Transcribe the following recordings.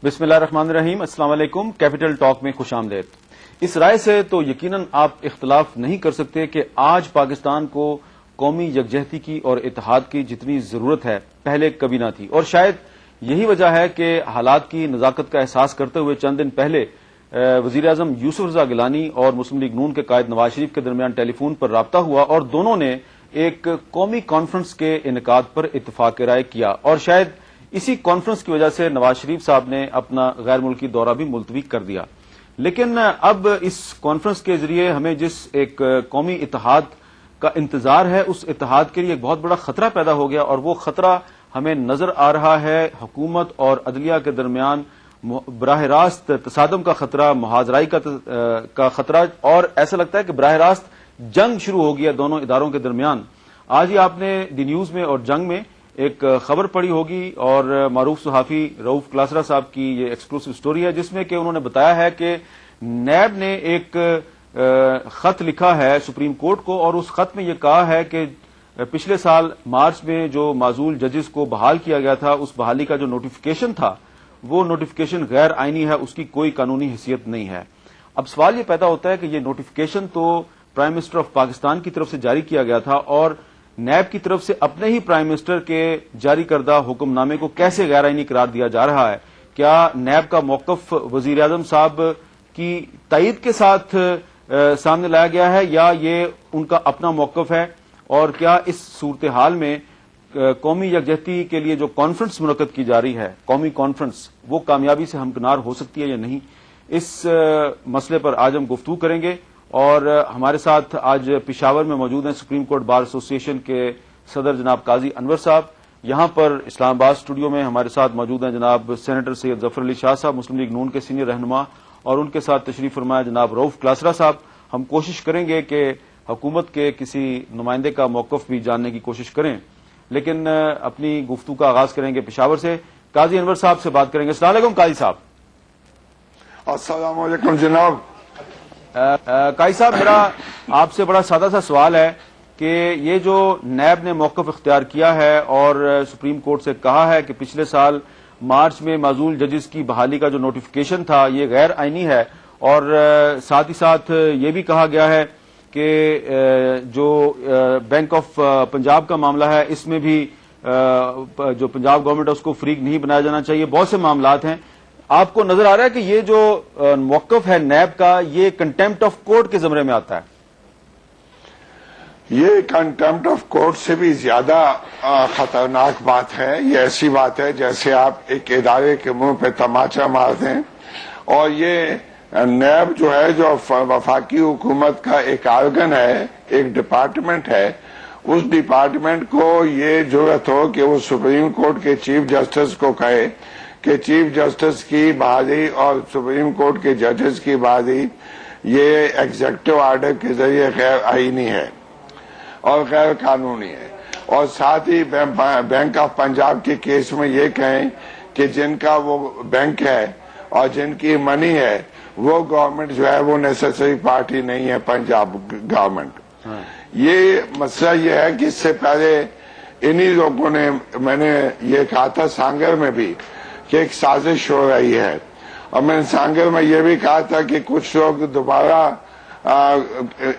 بسم اللہ الرحمن الرحیم. السلام علیکم. کیپٹل ٹاک میں خوش آمدید. اس رائے سے تو یقیناً آپ اختلاف نہیں کر سکتے کہ آج پاکستان کو قومی یکجہتی کی اور اتحاد کی جتنی ضرورت ہے پہلے کبھی نہ تھی، اور شاید یہی وجہ ہے کہ حالات کی نزاکت کا احساس کرتے ہوئے چند دن پہلے وزیر اعظم یوسف رضا گیلانی اور مسلم لیگ نون کے قائد نواز شریف کے درمیان ٹیلی فون پر رابطہ ہوا اور دونوں نے ایک قومی کانفرنس کے انعقاد پر اتفاق رائے کیا، اور شاید اسی کانفرنس کی وجہ سے نواز شریف صاحب نے اپنا غیر ملکی دورہ بھی ملتوی کر دیا. لیکن اب اس کانفرنس کے ذریعے ہمیں جس ایک قومی اتحاد کا انتظار ہے، اس اتحاد کے لیے ایک بہت بڑا خطرہ پیدا ہو گیا، اور وہ خطرہ ہمیں نظر آ رہا ہے حکومت اور عدلیہ کے درمیان براہ راست تصادم کا خطرہ، محاذرائی کا خطرہ، اور ایسا لگتا ہے کہ براہ راست جنگ شروع ہو گیا دونوں اداروں کے درمیان. آج ہی آپ نے دی نیوز میں اور جنگ میں ایک خبر پڑھی ہوگی، اور معروف صحافی رؤوف کلاسرا صاحب کی یہ ایکسکلوسیو سٹوری ہے، جس میں کہ انہوں نے بتایا ہے کہ نیب نے ایک خط لکھا ہے سپریم کورٹ کو، اور اس خط میں یہ کہا ہے کہ پچھلے سال مارچ میں جو معزول ججز کو بحال کیا گیا تھا، اس بحالی کا جو نوٹیفیکیشن تھا وہ نوٹیفیکیشن غیر آئینی ہے، اس کی کوئی قانونی حیثیت نہیں ہے. اب سوال یہ پیدا ہوتا ہے کہ یہ نوٹیفیکیشن تو پرائم منسٹر آف پاکستان کی طرف سے جاری کیا گیا تھا، اور نیب کی طرف سے اپنے ہی پرائم منسٹر کے جاری کردہ حکم نامے کو کیسے غیر آئینی قرار دیا جا رہا ہے؟ کیا نیب کا موقف وزیر اعظم صاحب کی تائید کے ساتھ سامنے لایا گیا ہے، یا یہ ان کا اپنا موقف ہے؟ اور کیا اس صورتحال میں قومی یکجہتی کے لیے جو کانفرنس منعقد کی جا رہی ہے، قومی کانفرنس، وہ کامیابی سے ہمکنار ہو سکتی ہے یا نہیں؟ اس مسئلے پر آج ہم گفتگو کریں گے، اور ہمارے ساتھ آج پشاور میں موجود ہیں سپریم کورٹ بار ایسوسی ایشن کے صدر جناب قاضی انور صاحب. یہاں پر اسلام آباد اسٹوڈیو میں ہمارے ساتھ موجود ہیں جناب سینیٹر سید ظفر علی شاہ صاحب، مسلم لیگ نون کے سینئر رہنما، اور ان کے ساتھ تشریف فرمایا جناب رؤوف کلاسرا صاحب. ہم کوشش کریں گے کہ حکومت کے کسی نمائندے کا موقف بھی جاننے کی کوشش کریں، لیکن اپنی گفتگو کا آغاز کریں گے پشاور سے. قاضی انور صاحب سے بات کریں گے. السلام علیکم قاضی صاحب. السلام علیکم جناب. قاضی صاحب، میرا آپ سے بڑا سادہ سا سوال ہے کہ یہ جو نیب نے موقف اختیار کیا ہے اور سپریم کورٹ سے کہا ہے کہ پچھلے سال مارچ میں معزول ججز کی بحالی کا جو نوٹیفیکیشن تھا یہ غیر آئینی ہے، اور ساتھ ہی ساتھ یہ بھی کہا گیا ہے کہ جو بینک آف پنجاب کا معاملہ ہے اس میں بھی جو پنجاب گورنمنٹ ہے اس کو فریق نہیں بنایا جانا چاہیے، بہت سے معاملات ہیں. آپ کو نظر آ رہا ہے کہ یہ جو موقف ہے نیب کا یہ کنٹیمپٹ آف کورٹ کے زمرے میں آتا ہے؟ یہ کنٹیمپٹ آف کورٹ سے بھی زیادہ خطرناک بات ہے. یہ ایسی بات ہے جیسے آپ ایک ادارے کے منہ پہ تماچا مار دیں، اور یہ نیب جو ہے جو وفاقی حکومت کا ایک آرگن ہے، ایک ڈپارٹمنٹ ہے، اس ڈپارٹمنٹ کو یہ ضرورت ہو کہ وہ سپریم کورٹ کے چیف جسٹس کو کہے کہ چیف جسٹس کی بحالی اور سپریم کورٹ کے ججز کی بحالی یہ ایگزیکٹو آرڈر کے ذریعے غیر آئینی ہے اور غیر قانونی ہے، اور ساتھ ہی بینک آف پنجاب کے کیس میں یہ کہیں کہ جن کا وہ بینک ہے اور جن کی منی ہے وہ گورنمنٹ جو ہے وہ نیسیسری پارٹی نہیں ہے پنجاب گورنمنٹ. یہ مسئلہ یہ ہے کہ اس سے پہلے انہی لوگوں نے، میں نے یہ کہا تھا سانگر میں بھی کہ ایک سازش ہو رہی ہے، اور میں نے سانگر میں یہ بھی کہا تھا کہ کچھ لوگ دوبارہ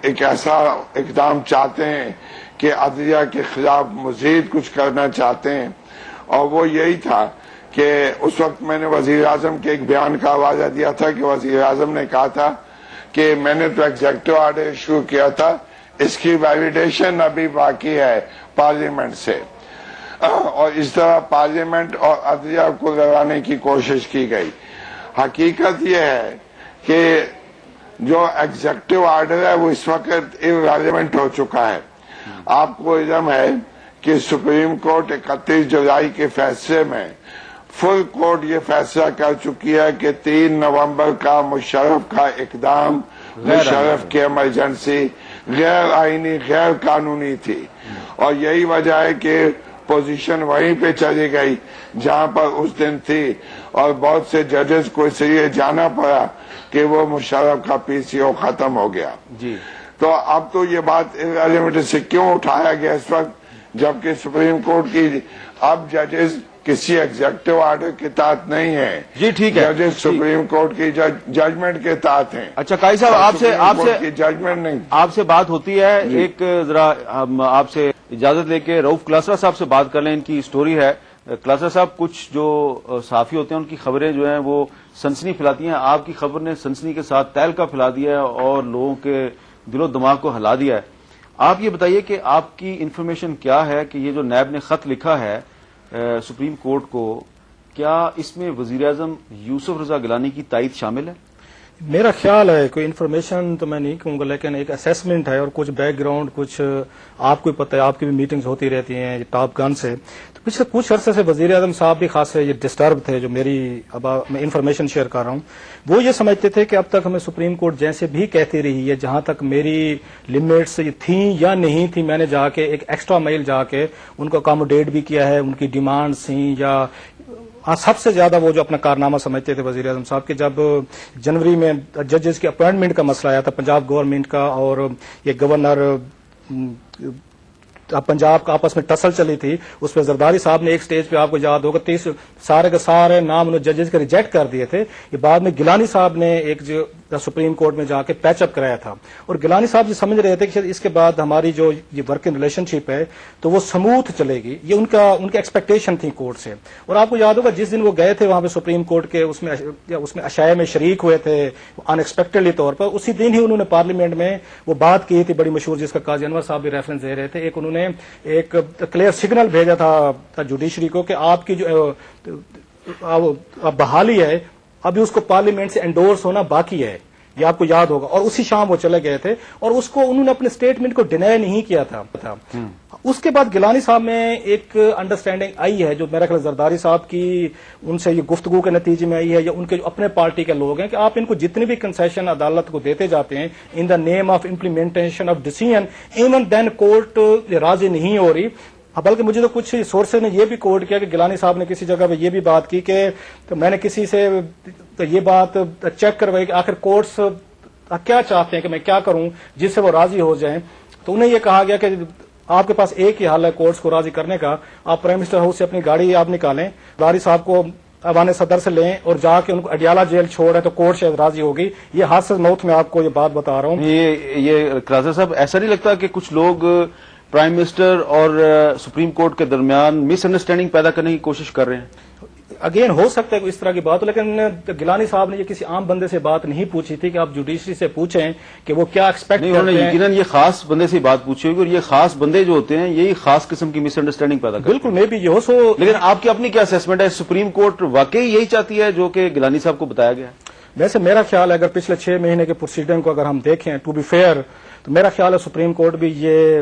ایک ایسا اقدام چاہتے ہیں کہ عدلیہ کے خلاف مزید کچھ کرنا چاہتے ہیں، اور وہ یہی تھا کہ اس وقت میں نے وزیر اعظم کے ایک بیان کا حوالہ دیا تھا کہ وزیر اعظم نے کہا تھا کہ میں نے تو ایگزیکٹو آرڈر ایشو کیا تھا، اس کی ویلیڈیشن ابھی باقی ہے پارلیمنٹ سے، اور اس طرح پارلیمنٹ اور عدلیہ کو لڑانے کی کوشش کی گئی. حقیقت یہ ہے کہ جو ایگزیکٹو آرڈر ہے وہ اس وقت ایرریلیونٹ ہو چکا ہے. آپ کو علم ہے کہ سپریم کورٹ 31 جولائی کے فیصلے میں فل کورٹ یہ فیصلہ کر چکی ہے کہ 3 نومبر کا مشرف کا اقدام، مشرف کی ایمرجنسی غیر آئینی، غیر قانونی تھی، اور یہی وجہ ہے کہ پوزیشن وہیں پہ چلی گئی جہاں پر اس دن تھی، اور بہت سے ججز کو اس لیے جانا پڑا کہ وہ مشرف کا پی سی او ختم ہو گیا. تو اب تو یہ بات ایلیمنٹ سے کیوں اٹھایا گیا اس وقت، جبکہ سپریم کورٹ کی اب ججز کسی ایگزیکٹو آرڈر کے تحت نہیں ہے. جی ٹھیک ہے, ججز سپریم کورٹ کی ججمنٹ کے تحت ہیں. اچھا قاضی صاحب, ججمنٹ نہیں, آپ سے بات ہوتی ہے. ایک ذرا ہم آپ سے اجازت لے کے رؤف کلاسرا صاحب سے بات کر لیں. ان کی سٹوری ہے. کلاسرا صاحب, کچھ جو صحافی ہوتے ہیں ان کی خبریں جو ہیں وہ سنسنی پھیلاتی ہیں. آپ کی خبر نے سنسنی کے ساتھ تہلکہ پھیلا دیا ہے اور لوگوں کے دل و دماغ کو ہلا دیا ہے. آپ یہ بتائیے کہ آپ کی انفارمیشن کیا ہے کہ یہ جو نیب نے خط لکھا ہے سپریم کورٹ کو, کیا اس میں وزیراعظم یوسف رضا گیلانی کی تائید شامل ہے؟ میرا خیال ہے, کوئی انفارمیشن تو میں نہیں کہوں گا, لیکن ایک اسیسمنٹ ہے اور کچھ بیک گراؤنڈ, کچھ آپ کو پتہ ہے, آپ کی بھی میٹنگز ہوتی رہتی ہیں ٹاپ گن سے. تو پچھلے کچھ عرصے سے وزیر اعظم صاحب بھی خاص یہ ڈسٹرب تھے, جو میری اب میں انفارمیشن شیئر کر رہا ہوں. وہ یہ سمجھتے تھے کہ اب تک ہمیں سپریم کورٹ جیسے بھی کہتی رہی ہے, جہاں تک میری لمٹس تھیں یا نہیں تھیں, میں نے جا کے ایک ایکسٹرا میل جا کے ان کو اکاموڈیٹ بھی کیا ہے. ان کی ڈیمانڈس تھیں یا سب سے زیادہ وہ جو اپنا کارنامہ سمجھتے تھے وزیر اعظم صاحب کے, جب جنوری میں ججز کی اپوائنٹمنٹ کا مسئلہ آیا تھا پنجاب گورنمنٹ کا اور یہ گورنر پنجاب کا آپس میں ٹسل چلی تھی, اس پہ زرداری صاحب نے ایک سٹیج پہ, آپ کو یاد ہوگا, 30 سارے کے سارے نام انہوں ججز کے ریجیکٹ کر دیے تھے. یہ بعد میں گیلانی صاحب نے ایک جو سپریم کورٹ میں جا کے پیچ اپ کرایا تھا, اور گیلانی صاحب یہ سمجھ رہے تھے کہ اس کے بعد ہماری جو یہ ورکنگ ریلیشن شپ ہے تو وہ سموتھ چلے گی. یہ ان کی ایکسپیکٹیشن تھی کورٹ سے. اور آپ کو یاد ہوگا جس دن وہ گئے تھے وہاں پہ سپریم کورٹ کے اس میں عشائے میں شریک ہوئے تھے ان ایکسپیکٹڈلی طور پر, اسی دن ہی انہوں نے پارلیمنٹ میں وہ بات کی تھی بڑی مشہور, جس کا قاضی انور صاحب بھی ریفرنس دے رہے تھے. ایک انہوں نے ایک کلیئر سگنل بھیجا تھا جوڈیشری کو کہ آپ کی جو بحالی ہے ابھی اس کو پارلیمنٹ سے انڈورس ہونا باقی ہے, یہ آپ کو یاد ہوگا. اور اسی شام وہ چلے گئے تھے اور اس کو انہوں نے اپنے اسٹیٹمنٹ کو ڈینائی نہیں کیا تھا. اس کے بعد گیلانی صاحب میں ایک انڈرسٹینڈنگ آئی ہے جو میرا خیال زرداری صاحب کی ان سے یہ گفتگو کے نتیجے میں آئی ہے, یا ان کے جو اپنے پارٹی کے لوگ ہیں, کہ آپ ان کو جتنی بھی کنسیشن عدالت کو دیتے جاتے ہیں in the name of implementation of decision, even then court راضی نہیں ہو رہی. بلکہ مجھے تو کچھ سورسز نے یہ بھی کوٹ کیا کہ گیلانی صاحب نے کسی جگہ پہ یہ بھی بات کی کہ میں نے کسی سے یہ بات چیک کروائی کہ آخر کورٹس کیا چاہتے ہیں کہ میں کیا کروں جس سے وہ راضی ہو جائیں. تو انہیں یہ کہا گیا کہ آپ کے پاس ایک ہی حل ہے کورٹس کو راضی کرنے کا, آپ پرائم منسٹر ہاؤس سے اپنی گاڑی آپ نکالیں, داری صاحب کو ایوان صدر سے لیں اور جا کے ان کو اڈیالہ جیل چھوڑیں تو کورٹ شاید راضی ہوگی. یہ ہاتھ سے موت میں آپ کو یہ بات بتا رہا ہوں. یہ کلاسر صاحب, ایسا نہیں لگتا کہ کچھ لوگ پرائم منسٹر اور سپریم کورٹ کے درمیان مس انڈرسٹینڈنگ پیدا کرنے کی کوشش کر رہے ہیں؟ اگین ہو سکتا ہے کوئی اس طرح کی بات ہو, لیکن گیلانی صاحب نے یہ کسی عام بندے سے بات نہیں پوچھی تھی کہ آپ جوڈیشری سے پوچھیں کہ وہ کیا ایکسپیکٹ کرتے ہیں. یقیناً یہ خاص بندے سے بات پوچھی ہوگی, اور یہ خاص بندے جو ہوتے ہیں یہی خاص قسم کی مس انڈرسٹینڈنگ پیدا کرتے ہیں. بالکل میں بھی یہ ہو سو. لیکن آپ کی اپنی کیا اسیسمنٹ ہے, سپریم کورٹ واقعی یہی چاہتی ہے جو کہ گیلانی صاحب کو بتایا گیا ہے؟ ویسے میرا خیال ہے اگر پچھلے 6 مہینے کے پروسیڈنگ کو اگر ہم دیکھیں ٹو بی فیئر, تو میرا خیال ہے سپریم کورٹ بھی یہ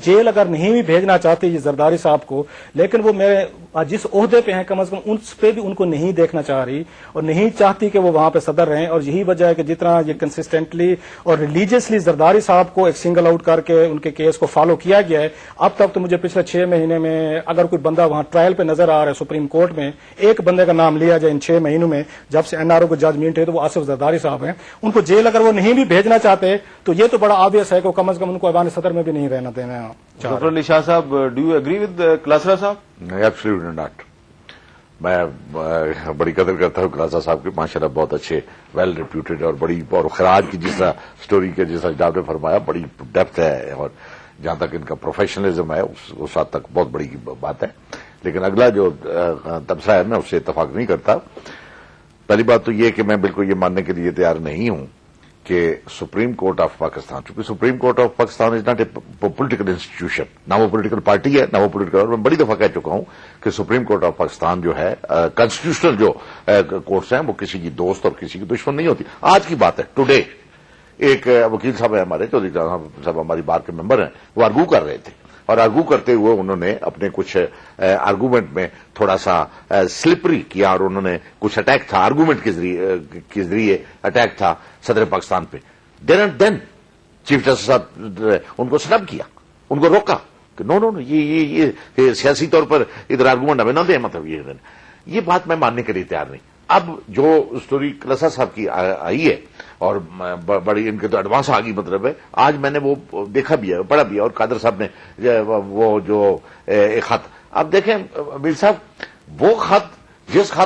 جیل اگر نہیں بھی بھیجنا چاہتی یہ زرداری صاحب کو, لیکن وہ میرے جس عہدے پہ ہیں کم از کم اس پہ بھی ان کو نہیں دیکھنا چاہ رہی اور نہیں چاہتی کہ وہ وہاں پہ صدر رہیں. اور یہی وجہ ہے کہ جتنا یہ کنسسٹنٹلی اور ریلیجیسلی زرداری صاحب کو ایک سنگل آؤٹ کر کے ان کے کیس کو فالو کیا گیا ہے, اب تک تو مجھے پچھلے 6 مہینے میں اگر کوئی بندہ وہاں ٹرائل پہ نظر آ رہا ہے سپریم کورٹ میں, ایک بندے کا نام لیا جائے ان 6 مہینوں میں جب سے NRO کو ججمنٹ ہے, تو وہ آصف زرداری صاحب ہیں. ان کو جیل اگر وہ نہیں بھی بھیجنا چاہتے تو یہ تو بڑا آبویس ہے کہ کم از کم ان کو ایوان صدر میں بھی نہیں رہنا دینا. ڈاکٹر علی شاہ صاحب, do you agree with Klasra صاحب؟ Absolutely not. میں بڑی قدر کرتا ہوں کلاسرا صاحب کے, ماشاءاللہ بہت اچھے ویل ریپیوٹیڈ اور بڑی اور خراج کی جس طرح اسٹوری کے جس طرح آپ نے فرمایا بڑی ڈیپتھ ہے, اور جہاں تک ان کا پروفیشنلزم ہے اس حد تک بہت بڑی بات ہے. لیکن اگلا جو تبصرہ ہے میں اس سے اتفاق نہیں کرتا. پہلی بات تو یہ کہ میں بالکل یہ ماننے کے لیے تیار نہیں ہوں کہ سپریم کورٹ آف پاکستان, چونکہ supreme court of Pakistan is not a political institution, نہ وہ پولیٹیکل پارٹی ہے نہ وہ پولیٹیکل, اور میں بڑی دفعہ کہہ چکا ہوں کہ سپریم کورٹ آف پاکستان جو ہے کانسٹیٹیوشنل جو کورٹس ہیں وہ کسی کی دوست اور کسی کی دشمن نہیں ہوتی. آج کی بات ہے, ٹوڈے ایک وکیل صاحب ہیں ہمارے, چودھری صاحب ہماری بار کے ممبر ہیں, وہ آرگو کر رہے تھے, اور آرگو کرتے ہوئے انہوں نے اپنے کچھ آرگومنٹ میں تھوڑا سا سلپری کیا, اور انہوں نے کچھ اٹیک تھا آرگومنٹ کے ذریعے اٹیک تھا صدر پاکستان پہ. دین اینڈ دین چیف جسٹس صاحب ان کو سنب کیا, ان کو روکا کہ نو نو یہ سیاسی طور پر ادھر آرگومنٹ ہمیں نہ دیں, مطلب یہ بات میں ماننے کے لیے تیار نہیں. اب جو اسٹوری کلاسا صاحب کی آئی ہے اور بڑی ان کے تو ایڈوانس آ گئی, مطلب ہے آج میں نے وہ دیکھا بھی ہے, پڑھا بھی ہے, اور قادر صاحب نے وہ جو ایک خط, آپ دیکھیں امیر صاحب وہ خط جس خط